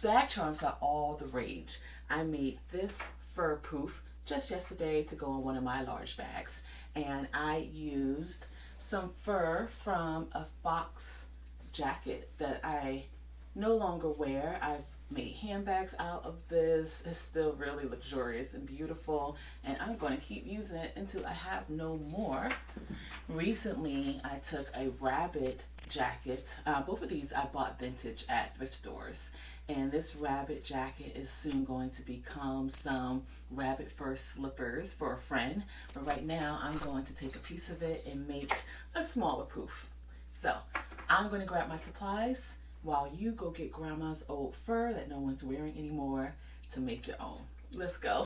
bag charms are all the rage. I made this fur poof just yesterday to go on one of my large bags. And I used some fur from a fox jacket that I no longer wear. I've made handbags out of this. It's still really luxurious and beautiful, and I'm going to keep using it until I have no more. Recently, I took a rabbit jacket. Both of these I bought vintage at thrift stores. And this rabbit jacket is soon going to become some rabbit fur slippers for a friend. But right now, I'm going to take a piece of it and make a smaller poof. So I'm going to grab my supplies while you go get grandma's old fur that no one's wearing anymore to make your own. Let's go.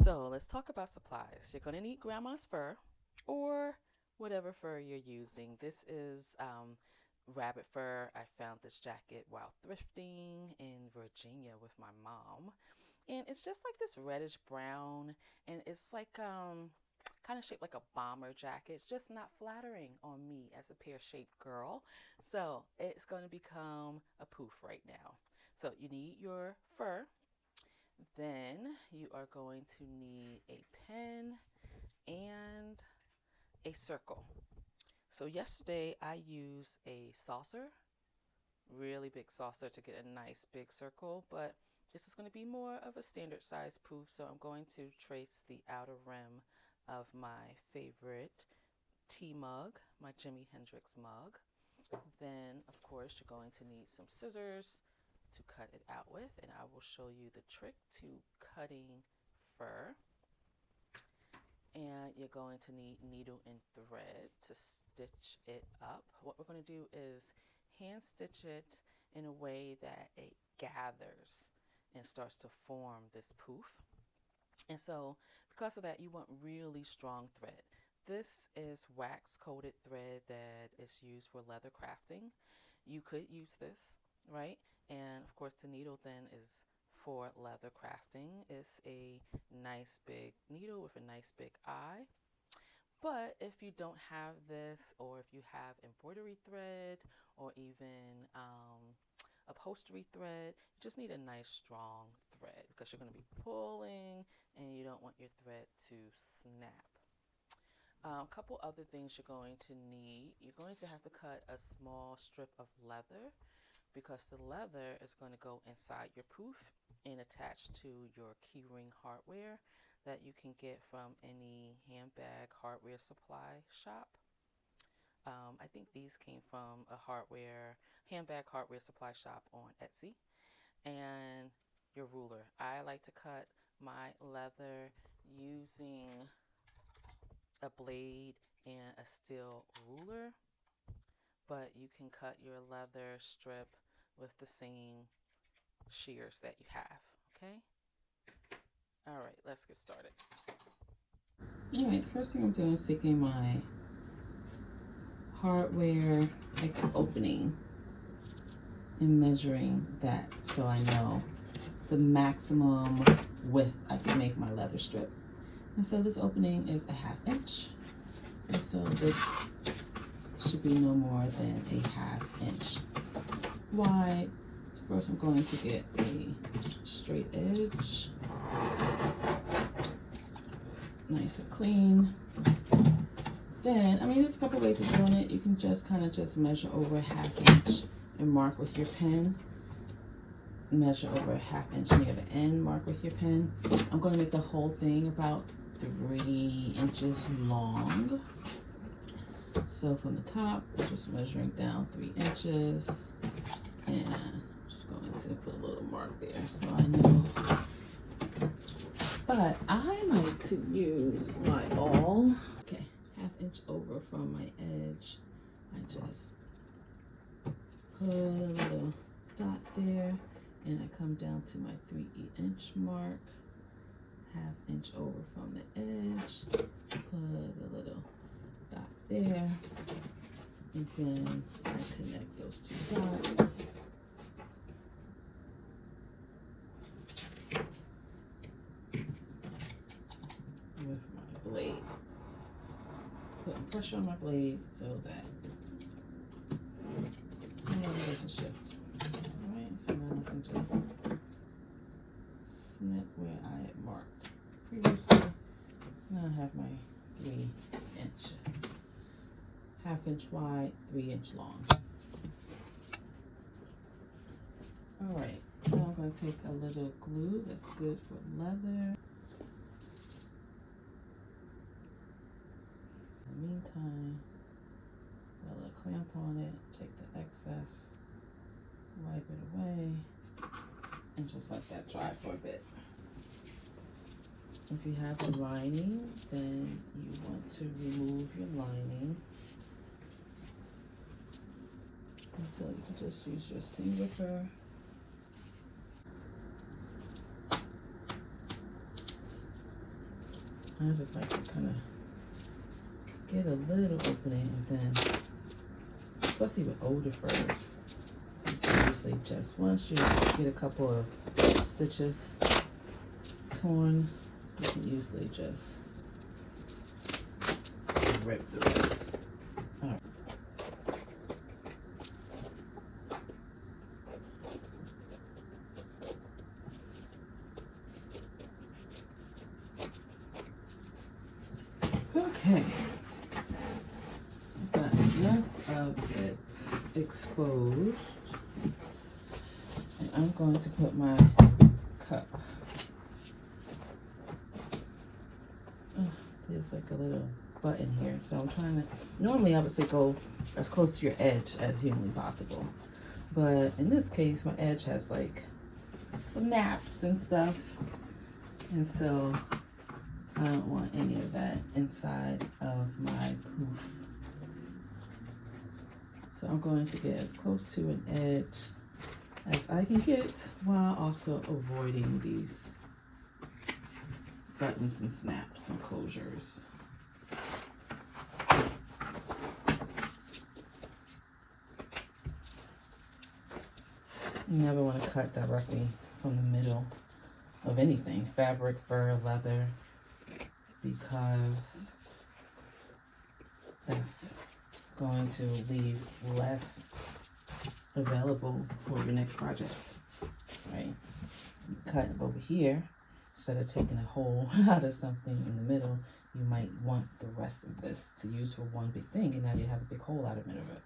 So let's talk about supplies. You're going to need grandma's fur or whatever fur you're using. This is rabbit fur. I found this jacket while thrifting in Virginia with my mom. And it's just like this reddish brown, and it's like kind of shaped like a bomber jacket. It's just not flattering on me as a pear-shaped girl. So it's going to become a poof right now. So you need your fur. Then you are going to need a pen and a circle. So yesterday I used a saucer, really big saucer, to get a nice big circle, but this is going to be more of a standard size poof, so I'm going to trace the outer rim of my favorite tea mug, my Jimi Hendrix mug. Then, of course, you're going to need some scissors to cut it out with, and I will show you the trick to cutting fur. And you're going to need needle and thread to stitch it up. What we're going to do is hand stitch it in a way that it gathers and starts to form this poof. And so because of that, you want really strong thread. This is wax coated thread that is used for leather crafting. You could use this, right? And of course the needle then is for leather crafting. It's a nice big needle with a nice big eye. But if you don't have this, or if you have embroidery thread or even upholstery thread, you just need a nice strong thread because you're going to be pulling and you don't want your thread to snap. A couple other things you're going to need. You're going to have to cut a small strip of leather because the leather is going to go inside your poof and attach to your keyring hardware that you can get from any handbag hardware supply shop. I think these came from a handbag hardware supply shop on Etsy. And your ruler. I like to cut my leather using a blade and a steel ruler, but you can cut your leather strip with the same shears that you have, okay? All right, let's get started. All right, the first thing I'm doing is taking my hardware opening and measuring that so I know the maximum width I can make my leather strip. And so this opening is a 1/2 inch. And so this should be no more than a 1/2 inch wide. So first I'm going to get a straight edge, nice and clean. Then, there's a couple ways of doing it. You can just kind of just measure over a 1/2 inch and mark with your pen. Measure over a 1/2 inch near the end, mark with your pen. I'm going to make the whole thing about 3 inches long. So from the top, we're just measuring down 3 inches, and I'm just going to put a little mark there so I know. But I like to use my awl. Okay, 1/2 inch over from my edge. I just put a little dot there, and I come down to my 3 inch mark. 1/2 inch over from the edge, put a little dot there, and then I connect those 2 dots. With my blade. Put pressure on my blade so that it doesn't shift. Alright, so now I can just snip where I had marked previously. Now I have my 3-inch, half-inch wide, 3-inch long. Alright, now I'm going to take a little glue that's good for leather. In the meantime, put a little clamp on it, take the excess, wipe it away, and just let that dry for a bit. If you have a lining, then you want to remove your lining. And so you can just use your seam ripper. I just like to kind of get a little opening, and then, especially with older furs, usually just once you get a couple of stitches torn, you can usually just rip the rest. All right. Okay, I've got enough of it exposed, and I'm going to put my cup. There's like a little button here, so I'm trying to, normally I would say go as close to your edge as humanly possible, but in this case my edge has like snaps and stuff, and so I don't want any of that inside of my poof. So I'm going to get as close to an edge as I can get while also avoiding these buttons and snaps and closures. You never want to cut directly from the middle of anything, fabric, fur, leather, because that's going to leave less available for your next project, right? You cut over here, instead of taking a hole out of something in the middle, you might want the rest of this to use for one big thing, and now you have a big hole out of the middle of it.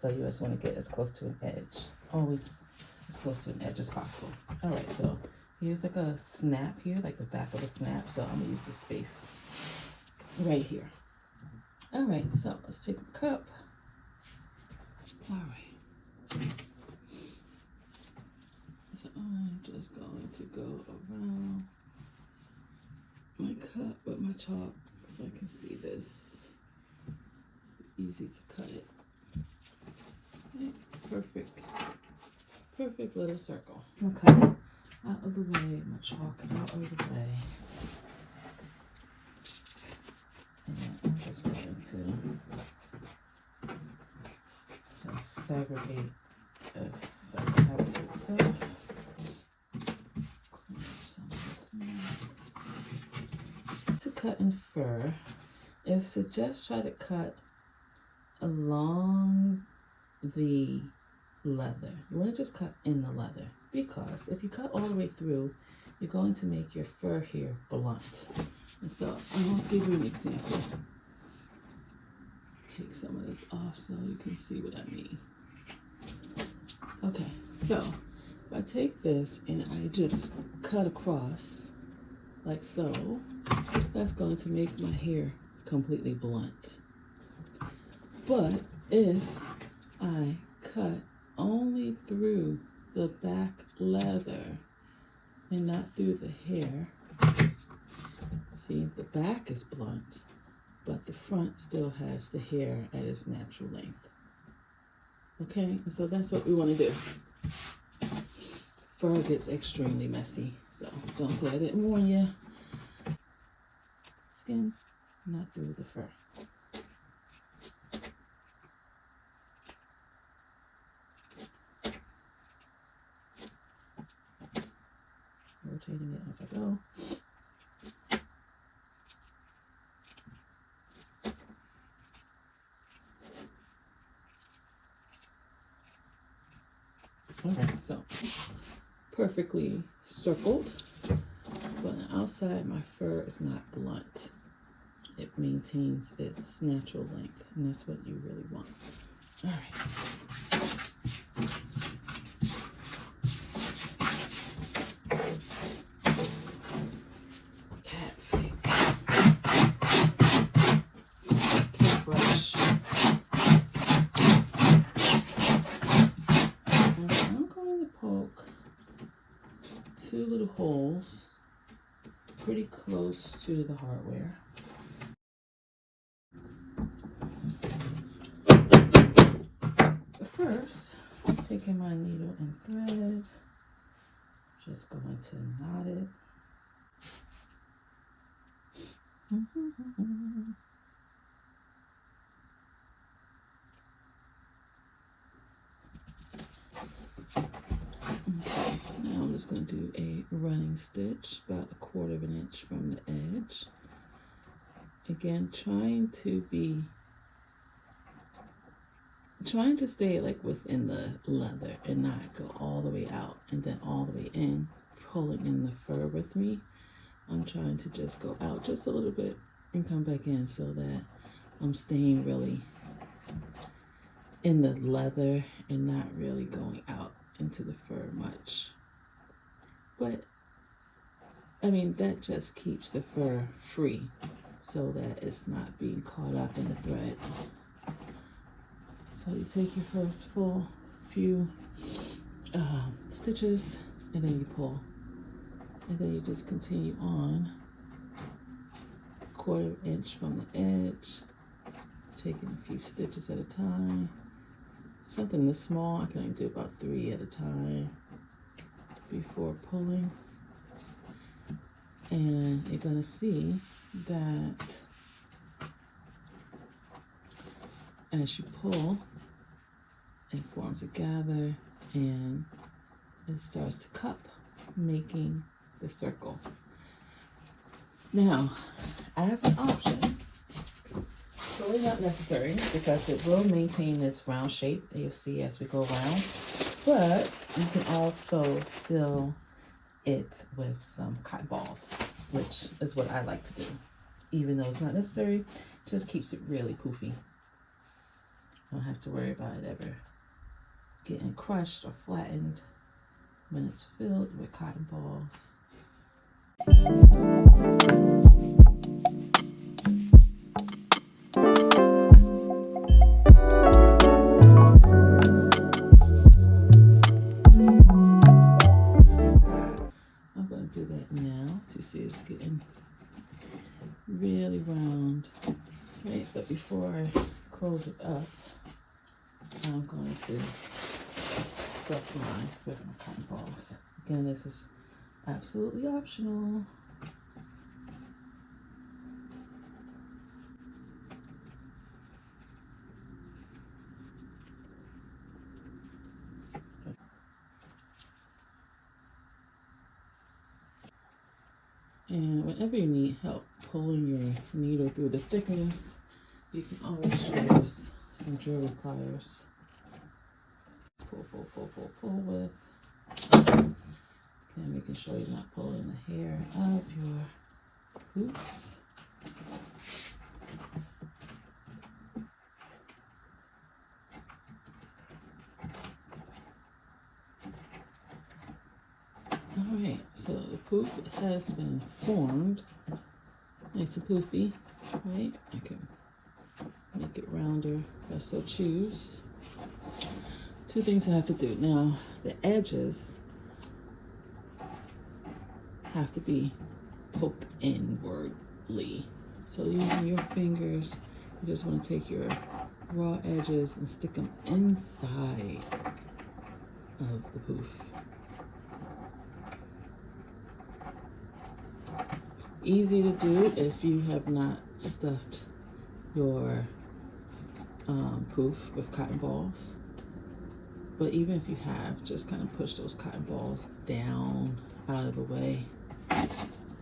So you just want to get as close to an edge, always as close to an edge as possible. All right, so here's like a snap here, like the back of a snap. So I'm gonna use the space right here. All right, so let's take a cup. All right. So I'm just going to go around my cup with my chalk so I can see this. Easy to cut it. Okay, perfect. Perfect little circle. I'm gonna cut it out of the way, my chalk out of the way. And then I'm just going to just segregate this so I can have it to itself. Clean up some of this mess. To cut in fur is to just try to cut along the leather. You want to just cut in the leather, because if you cut all the way through, you're going to make your fur here blunt. And so I'm going to give you an example. Take some of this off so you can see what I mean. Okay, so if I take this and I just cut across like so, that's going to make my hair completely blunt. But if I cut only through the back leather and not through the hair, see, the back is blunt, but the front still has the hair at its natural length. Okay, and so that's what we want to do. Fur gets extremely messy, so don't say I didn't warn you. Skin, not through the fur. Rotating it as I go. Okay, so perfectly circled, but on the outside my fur is not blunt. It maintains its natural length, and that's what you really want. All right. Cat's brush. I'm going to poke 2 little holes pretty close to the hardware. First, I'm taking my needle and thread, just going to knot it. Okay, now I'm just going to do a running stitch about 1/4 of an inch from the edge. Again, trying to stay like within the leather and not go all the way out and then all the way in, pulling in the fur with me. I'm trying to just go out just a little bit and come back in so that I'm staying really in the leather and not really going out into the fur much. But I mean, that just keeps the fur free so that it's not being caught up in the thread. So you take your first full few stitches and then you pull. And then you just continue on 1/4 inch from the edge, taking a few stitches at a time. Something this small, I can only do about 3 at a time before pulling. And you're gonna see that as you pull, it forms a gather and it starts to cup, making the circle. Now, as an option, really not necessary because it will maintain this round shape that you'll see as we go around, but you can also fill it with some cotton balls, which is what I like to do. Even though it's not necessary, it just keeps it really poofy. Don't have to worry about it ever getting crushed or flattened when it's filled with cotton balls. I'm going to do that now. You see it's getting really round, right? But before I close it up, I'm going to stuff mine with my cotton balls. Again, this is absolutely optional. And whenever you need help pulling your needle through the thickness, you can always use some jewelry pliers. Pull with. And making sure you're not pulling the hair of your hoop. Alright, so the poof has been formed. Nice and poofy, right? I can make it rounder if I so choose. 2 things I have to do. Now, the edges have to be poked inwardly. So using your fingers, you just want to take your raw edges and stick them inside of the poof. Easy to do if you have not stuffed your poof with cotton balls. But even if you have, just kind of push those cotton balls down out of the way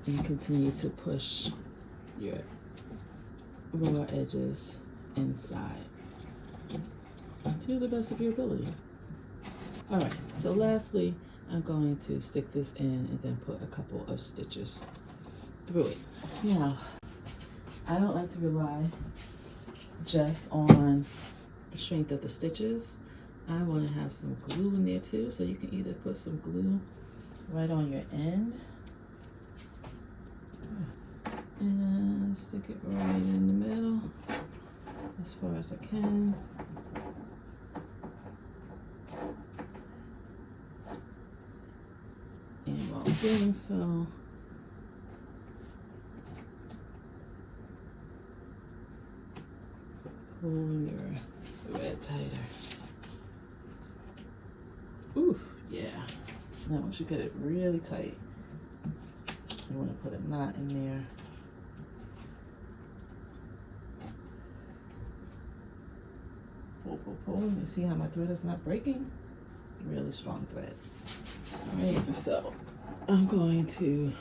and continue to push your raw edges inside to the best of your ability. All right, so lastly, I'm going to stick this in and then put a couple of stitches through it. Now, I don't like to rely just on the strength of the stitches. I want to have some glue in there too, so you can either put some glue right on your end and stick it right in the middle as far as I can. And while doing so, pull your thread tighter. Oof, yeah. Now once you get it really tight, you want to put a knot in there. Pull, pull, pull. You see how my thread is not breaking? Really strong thread. All right, so I'm going to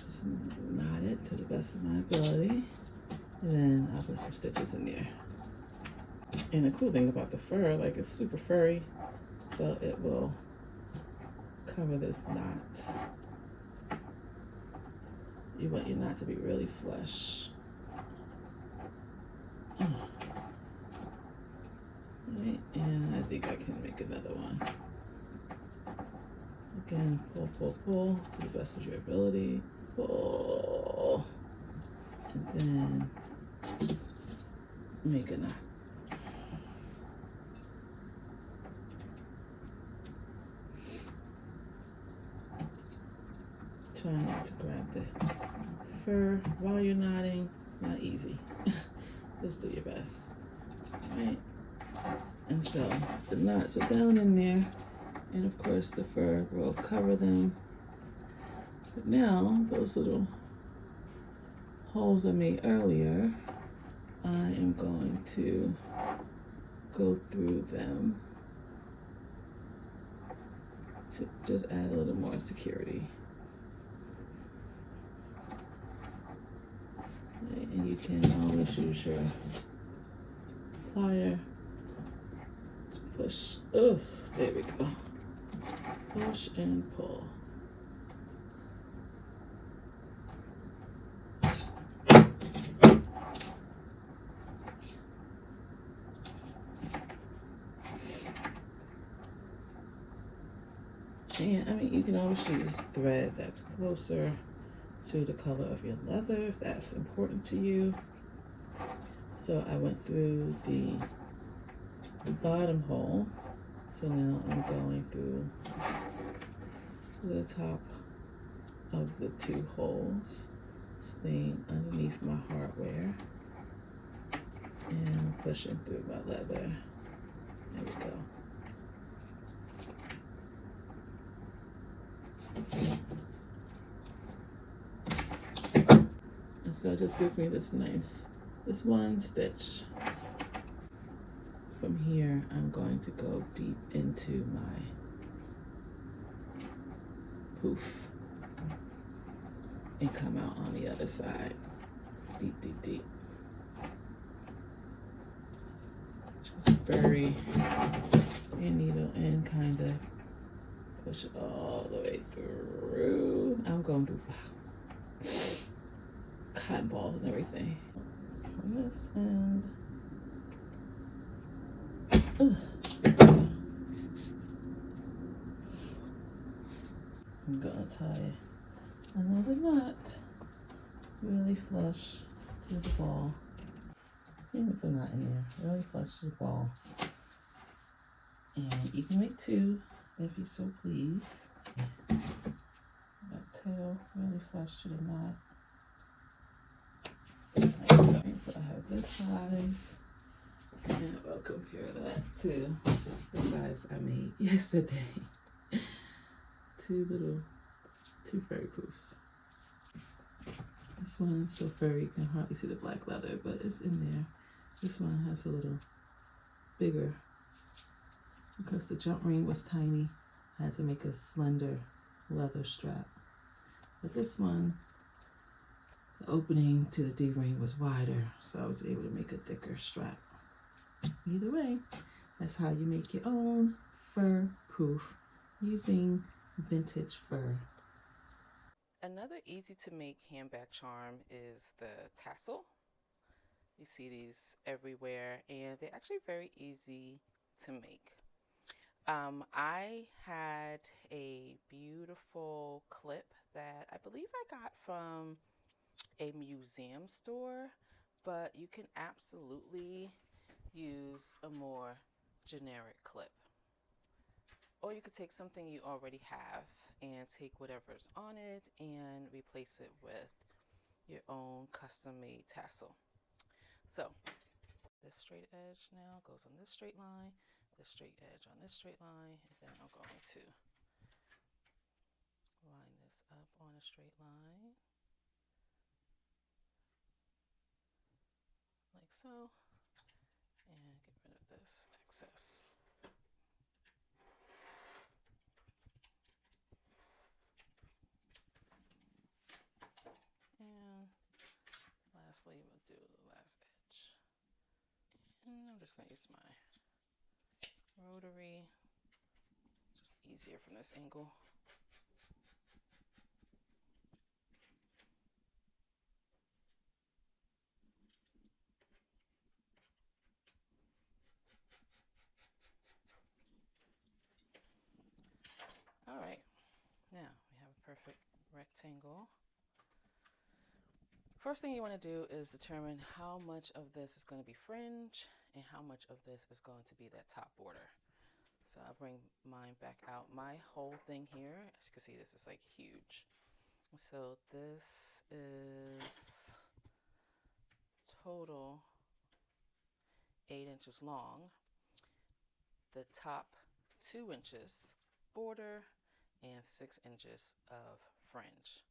just knot it to the best of my ability. And then I'll put some stitches in there. And the cool thing about the fur, like, it's super furry, so it will cover this knot. You want your knot to be really flush. Right, and I think I can make another one. Again, pull, pull, pull to the best of your ability. Pull. And then make a knot. Try not to grab the fur while you're knotting. It's not easy. Just do your best. Right? And so the knots are down in there, and of course the fur will cover them. But now those little holes I made earlier, I am going to go through them to just add a little more security. Okay, and you can always use your plier to push. Oh, there we go. Push and pull. And I mean, you can always use thread that's closer to the color of your leather if that's important to you. So I went through the bottom hole. So now I'm going through the top of the two holes, staying underneath my hardware and pushing through my leather. There we go. And so it just gives me this one stitch. From here, I'm going to go deep into my poof and come out on the other side. Deep, deep, deep. Just bury your needle in, kind of push it all the way through. I'm going through cotton balls and everything. From this end. I'm gonna tie another knot really flush to the ball. See, there's a knot in there, really flush to the ball. And you can make two if you so please. That tail really flush to the knot. Right, so I have this size. And I'll compare that to the size I made yesterday. Two furry poofs. This one's so furry you can hardly see the black leather, but it's in there. This one has a little bigger because the jump ring was tiny. I had to make a slender leather strap. But this one, the opening to the D-ring was wider, so I was able to make a thicker strap. Either way, That's how you make your own fur poof using vintage fur. Another easy to make handbag charm is the tassel. You see these everywhere, and they're actually very easy to make. I had a beautiful clip that I believe I got from a museum store, but you can absolutely use a more generic clip. Or you could take something you already have and take whatever's on it and replace it with your own custom made tassel. So this straight edge now goes on this straight line, this straight edge on this straight line, and then I'm going to line this up on a straight line like so, and get rid of this excess. And lastly, we'll do the last edge. And I'm just going to use my rotary, just easier from this angle. All right, now we have a perfect rectangle. First thing you want to do is determine how much of this is going to be fringe and how much of this is going to be that top border. So I'll bring mine back out. My whole thing here, as you can see, this is like huge. So this is total 8 inches long. The top 2 inches border and 6 inches of fringe.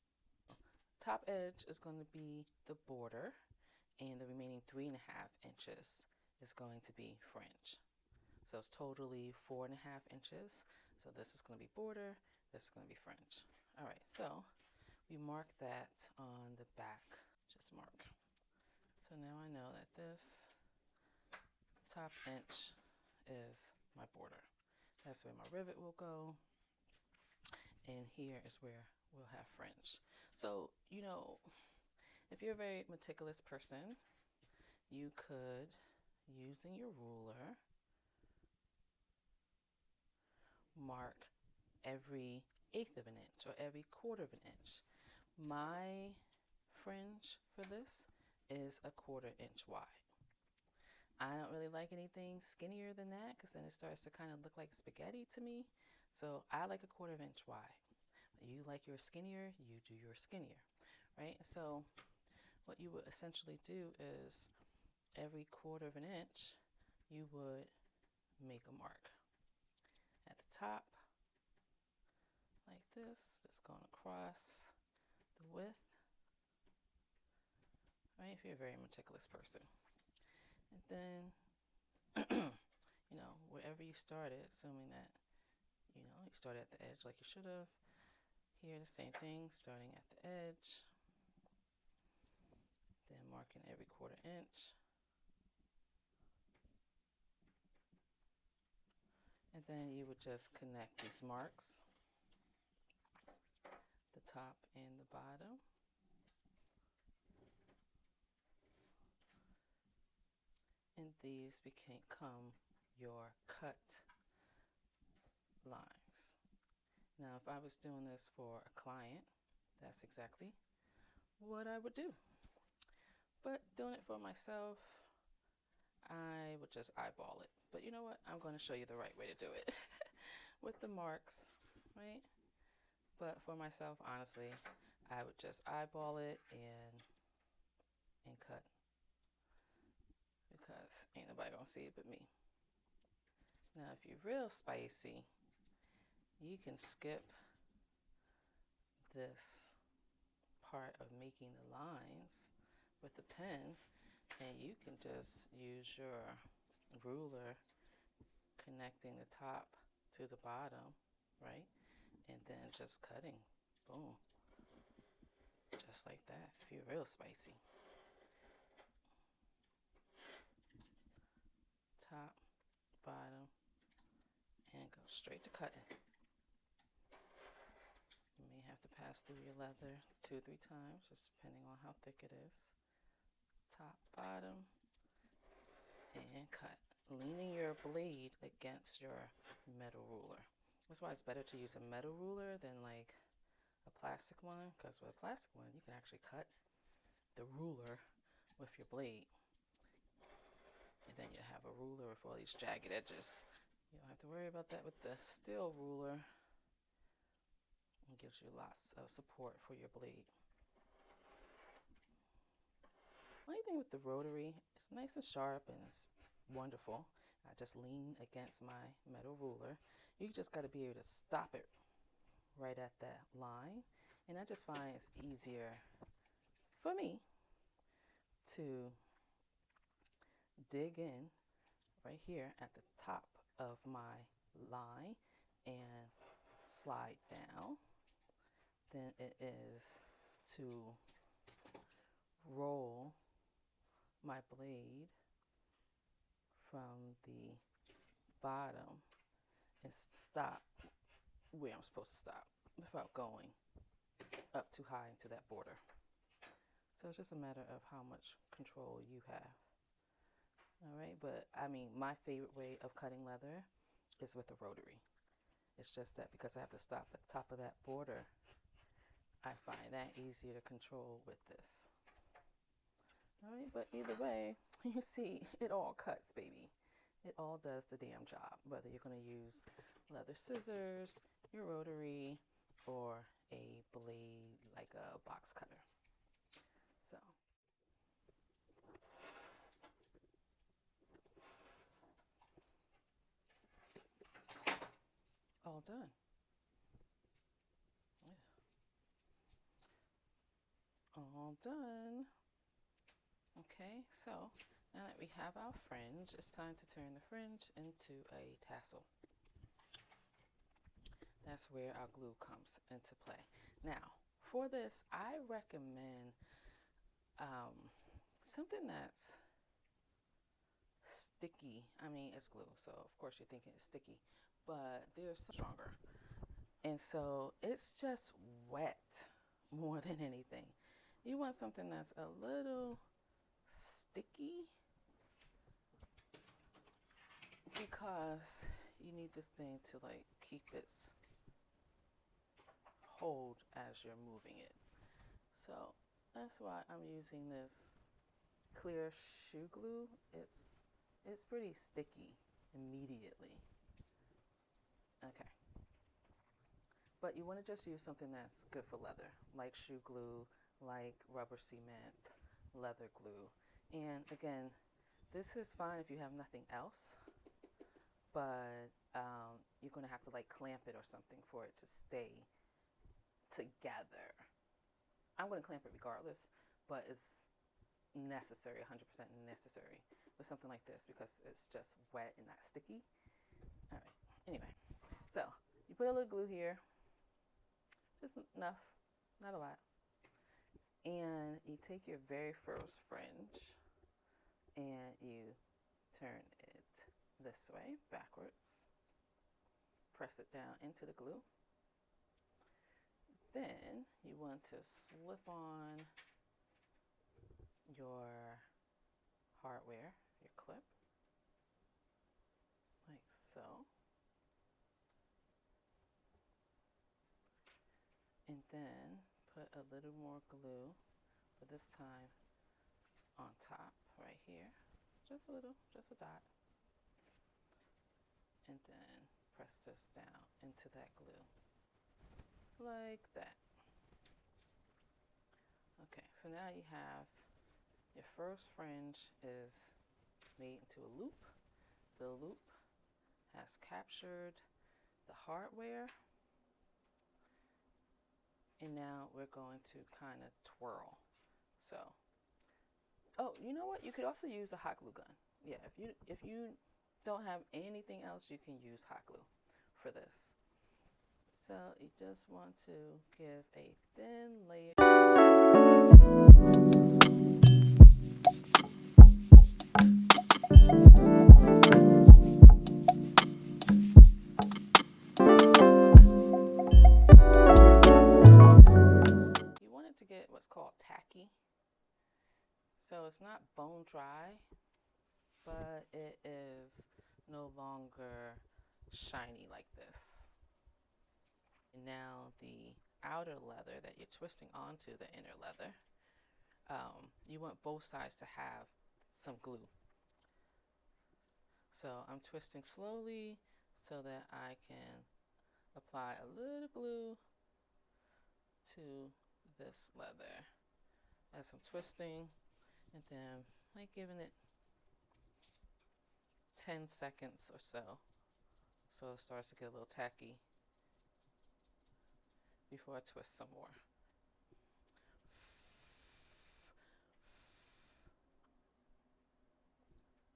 Top edge is going to be the border, and the remaining 3.5 inches is going to be fringe. So it's totally 4.5 inches. So this is going to be border, this is going to be fringe. All right, so we mark that on the back. Just mark. So now I know that this top inch is my border. That's where my rivet will go. And here is where we'll have fringe. So, you know, if you're a very meticulous person, you could, using your ruler, mark every 1/8 of an inch or every 1/4 of an inch. My fringe for this is a 1/4 inch wide. I don't really like anything skinnier than that because then it starts to kind of look like spaghetti to me. So I like a 1/4 inch wide. You like your skinnier, you do your skinnier, right? So what you would essentially do is every 1/4 of an inch, you would make a mark at the top like this, just going across the width, right? If you're a very meticulous person. And then, you know, wherever you started, assuming that, you know, you started at the edge like you should have. Here, the same thing, starting at the edge, then marking every 1/4 inch. And then you would just connect these marks, the top and the bottom. And these become your cut lines. Now, if I was doing this for a client, that's exactly what I would do. But doing it for myself, I would just eyeball it. But you know what? I'm going to show you the right way to do it with the marks, right? But for myself, honestly, I would just eyeball it and cut, because ain't nobody gonna see it but me. Now, if you're real spicy, you can skip this part of making the lines with the pen, and you can just use your ruler connecting the top to the bottom, right? And then just cutting, boom, just like that, if you're real spicy. Top, bottom, straight to cutting. You may have to pass through your leather 2 or 3 times, just depending on how thick it is. Top, bottom, and cut. Leaning your blade against your metal ruler. That's why it's better to use a metal ruler than like a plastic one, because with a plastic one, you can actually cut the ruler with your blade. And then you have a ruler with all these jagged edges. You don't have to worry about that with the steel ruler. It gives you lots of support for your blade. Only thing with the rotary, it's nice and sharp and it's wonderful. I just lean against my metal ruler. You just got to be able to stop it right at that line. And I just find it's easier for me to dig in right here at the top of my line and slide down than it is to roll my blade from the bottom and stop where I'm supposed to stop without going up too high into that border. So it's just a matter of how much control you have. All right, but I mean, my favorite way of cutting leather is with a rotary. It's just that because I have to stop at the top of that border, I find that easier to control with this. All right, but either way, you see, it all cuts, baby. It all does the damn job, whether you're going to use leather scissors, your rotary, or a blade like a box cutter. So. All done. All done. Okay, so now that we have our fringe, it's time to turn the fringe into a tassel. That's where our glue comes into play. Now, for this, I recommend something that's sticky. I mean, it's glue, so of course you're thinking it's sticky, but they're stronger. And so it's just wet more than anything. You want something that's a little sticky because you need this thing to like keep its hold as you're moving it. So that's why I'm using this clear shoe glue. It's pretty sticky immediately. Okay. But you want to just use something that's good for leather, like shoe glue, like rubber cement, leather glue. And again, this is fine if you have nothing else, but you're going to have to like clamp it or something for it to stay together. I'm going to clamp it regardless, but it's necessary, 100% necessary with something like this because it's just wet and not sticky. All right, anyway, so you put a little glue here, just enough, not a lot. And you take your very first fringe and you turn it this way, backwards. Press it down into the glue. Then you want to slip on your hardware, your clip, like so. And then put a little more glue, but this time on top right here. Just a little, just a dot. And then press this down into that glue. Like that. Okay, so now you have your first fringe is made into a loop. The loop has captured the hardware. And now we're going to kind of twirl. So, oh, you know what? You could also use a hot glue gun. Yeah, if you don't have anything else, you can use hot glue for this. So you just want to give a thin layer. not bone dry, but it is no longer shiny like this. And now the outer leather that you're twisting onto the inner leather, you want both sides to have some glue. So I'm twisting slowly so that I can apply a little glue to this leather as I'm twisting, and then like giving it 10 seconds or so it starts to get a little tacky before I twist some more.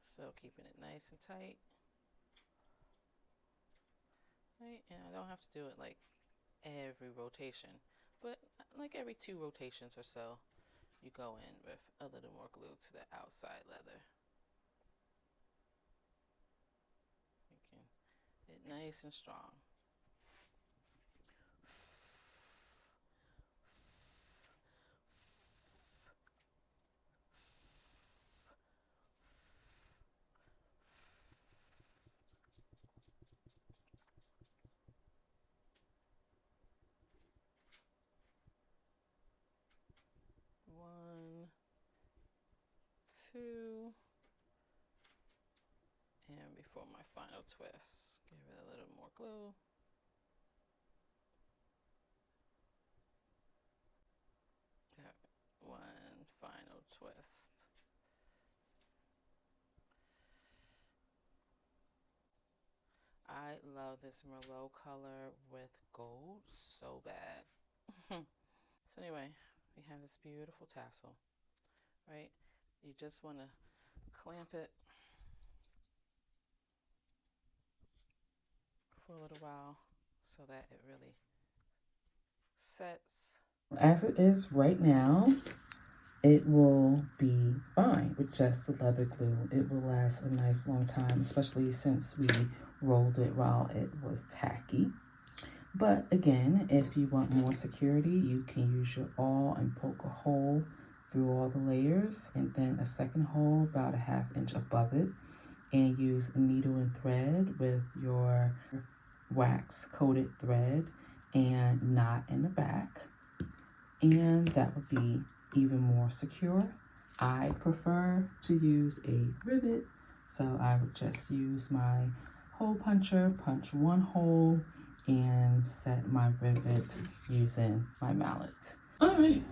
So keeping it nice and tight. Right, and I don't have to do it like every rotation, but like every 2 rotations or so, you go in with a little more glue to the outside leather. Making it nice and strong. One, two, and before my final twist, give it a little more glue. One final twist. I love this Merlot color with gold so bad. So anyway, we have this beautiful tassel, right? You just want to clamp it for a little while so that it really sets. As it is right now, it will be fine with just the leather glue. It will last a nice long time, especially since we rolled it while it was tacky. But again, if you want more security, you can use your awl and poke a hole through all the layers, and then a second hole about a 1/2 inch above it, and use a needle and thread with your wax coated thread and knot in the back, and that would be even more secure. I prefer to use a rivet, so I would just use my hole puncher, punch one hole, and set my rivet using my mallet. All right.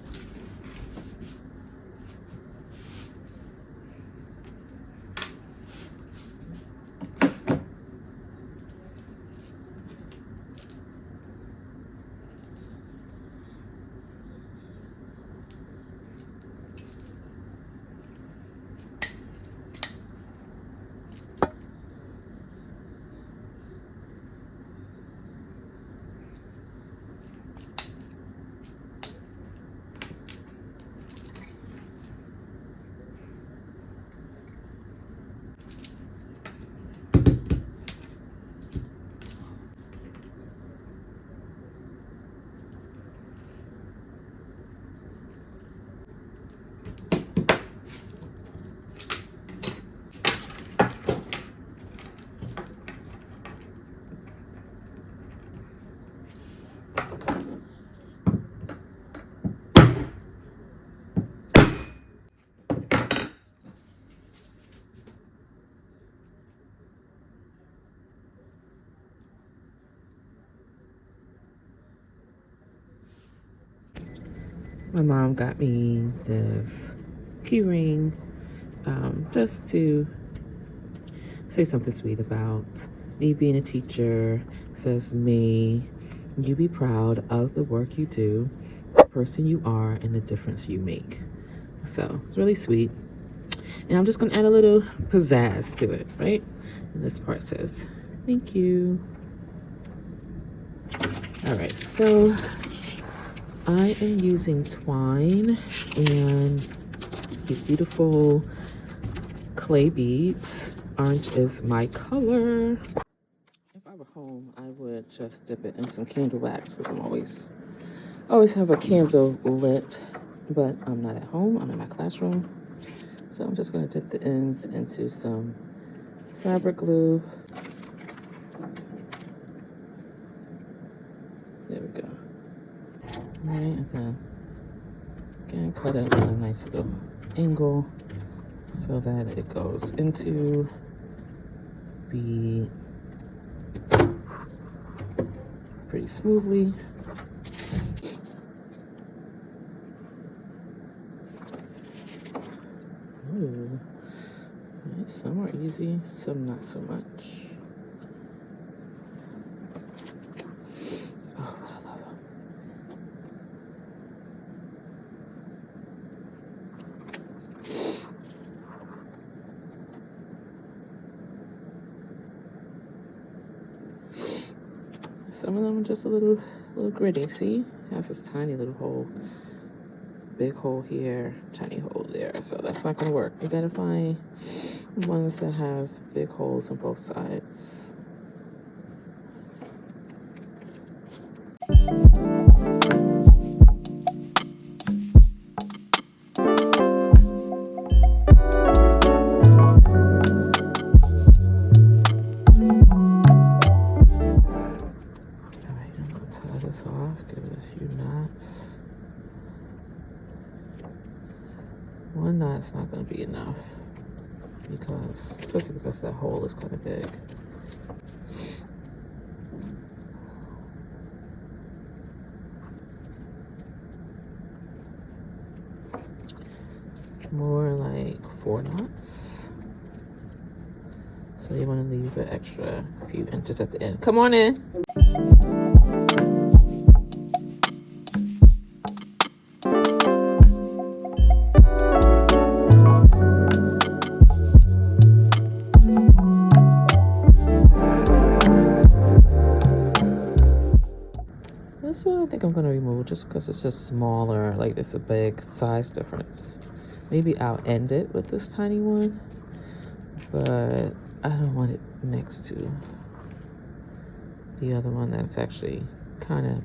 My mom got me this key ring just to say something sweet about me being a teacher. It says, may you be proud of the work you do, the person you are, and the difference you make. So it's really sweet. And I'm just going to add a little pizzazz to it, right? And this part says, thank you. All right, so I am using twine and these beautiful clay beads. Orange is my color. If I were home, I would just dip it in some candle wax because I'm always have a candle lit, but I'm not at home. I'm in my classroom. So I'm just going to dip the ends into some fabric glue. There we go. Right, and then again cut it on a nice little angle so that it goes into bead pretty smoothly. Ooh. Right, some are easy, some not so much. Oh, I love them. Some of them are just a little gritty. See, it has this tiny little hole, big hole here, tiny hole there. So that's not gonna work. You gotta find ones that have big holes on both sides. One knot's not going to be enough especially because that hole is kind of big. More like 4 knots. So you want to leave an extra few inches at the end. Come on in. This one I think I'm going to remove just because it's just smaller. Like it's a big size difference. Maybe I'll end it with this tiny one, but I don't want it next to the other one that's actually kind of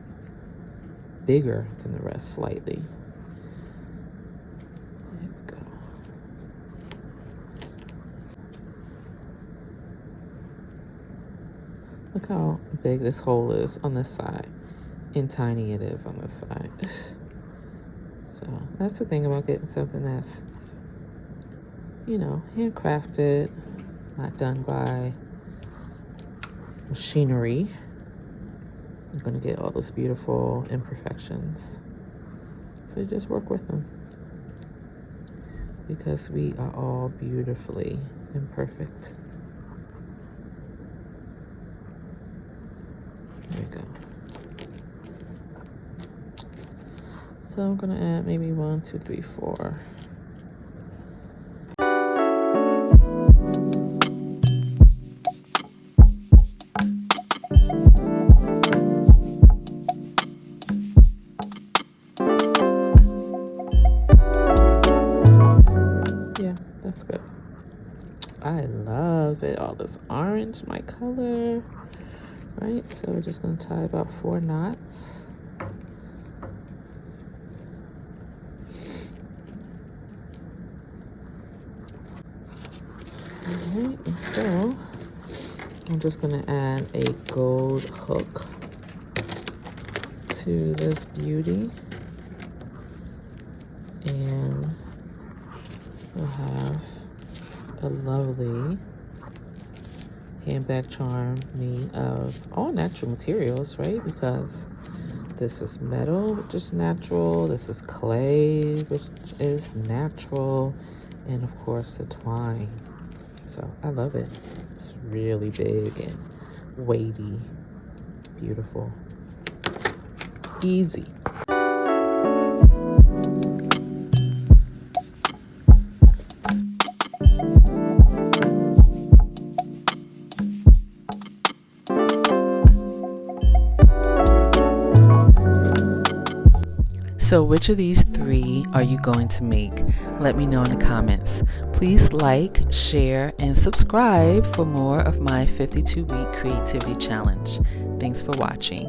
bigger than the rest slightly. There we go. Look how big this hole is on this side and tiny it is on this side. So that's the thing about getting something that's, you know, handcrafted, not done by machinery. You're going to get all those beautiful imperfections. So you just work with them. Because we are all beautifully imperfect. There we go. So I'm going to add maybe 1, 2, 3, 4. Yeah, that's good. I love it. All this orange, my color. Right, so we're just going to tie about 4 knots. Alright, and so I'm just going to add a gold hook to this beauty, and we'll have a lovely handbag charm made of all natural materials, right? Because this is metal, which is natural, this is clay, which is natural, and of course the twine. So I love it. It's really big and weighty, beautiful, easy. So which of these 3 are you going to make? Let me know in the comments. Please like, share, and subscribe for more of my 52-week creativity challenge. Thanks for watching.